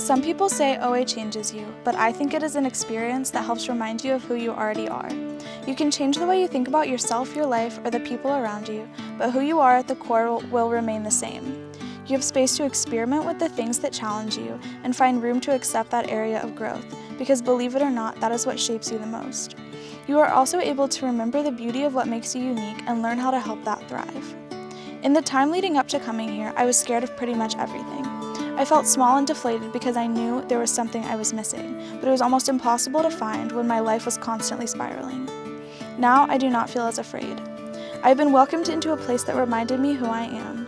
Some people say OA changes you, but I think it is an experience that helps remind you of who you already are. You can change the way you think about yourself, your life, or the people around you, but who you are at the core will remain the same. You have space to experiment with the things that challenge you and find room to accept that area of growth, because believe it or not, that is what shapes you the most. You are also able to remember the beauty of what makes you unique and learn how to help that thrive. In the time leading up to coming here, I was scared of pretty much everything. I felt small and deflated because I knew there was something I was missing, but it was almost impossible to find when my life was constantly spiraling. Now I do not feel as afraid. I have been welcomed into a place that reminded me who I am.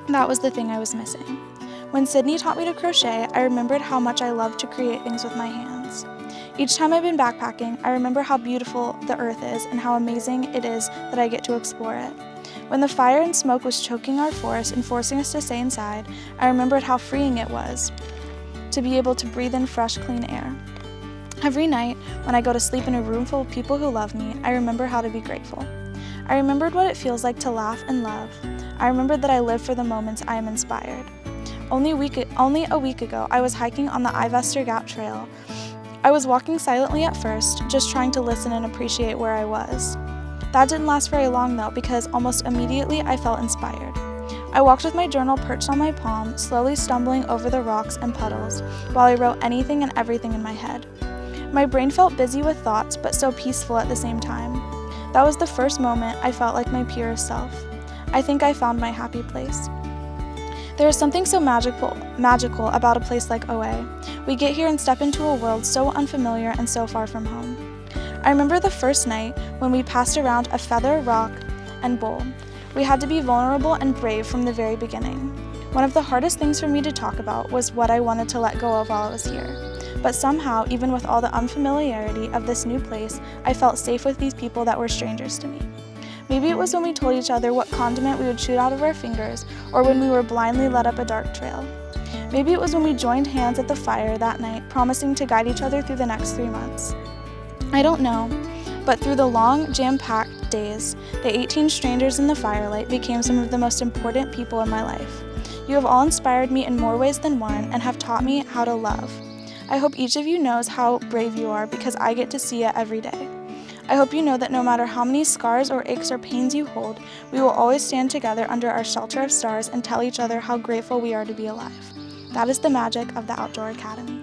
That was the thing I was missing. When Sydney taught me to crochet, I remembered how much I loved to create things with my hands. Each time I've been backpacking, I remember how beautiful the earth is and how amazing it is that I get to explore it. When the fire and smoke was choking our forest and forcing us to stay inside, I remembered how freeing it was to be able to breathe in fresh, clean air. Every night, when I go to sleep in a room full of people who love me, I remember how to be grateful. I remembered what it feels like to laugh and love. I remembered that I live for the moments I am inspired. Only a week ago, I was hiking on the Ivester Gap Trail. I was walking silently at first, just trying to listen and appreciate where I was. That didn't last very long though, because almost immediately I felt inspired. I walked with my journal perched on my palm, slowly stumbling over the rocks and puddles, while I wrote anything and everything in my head. My brain felt busy with thoughts, but so peaceful at the same time. That was the first moment I felt like my purest self. I think I found my happy place. There is something so magical about a place like OA. We get here and step into a world so unfamiliar and so far from home. I remember the first night when we passed around a feather, rock, and bowl. We had to be vulnerable and brave from the very beginning. One of the hardest things for me to talk about was what I wanted to let go of while I was here. But somehow, even with all the unfamiliarity of this new place, I felt safe with these people that were strangers to me. Maybe it was when we told each other what condiment we would shoot out of our fingers, or when we were blindly led up a dark trail. Maybe it was when we joined hands at the fire that night, promising to guide each other through the next 3 months. I don't know, but through the long, jam-packed days, the 18 strangers in the firelight became some of the most important people in my life. You have all inspired me in more ways than one and have taught me how to love. I hope each of you knows how brave you are because I get to see it every day. I hope you know that no matter how many scars or aches or pains you hold, we will always stand together under our shelter of stars and tell each other how grateful we are to be alive. That is the magic of the Outdoor Academy.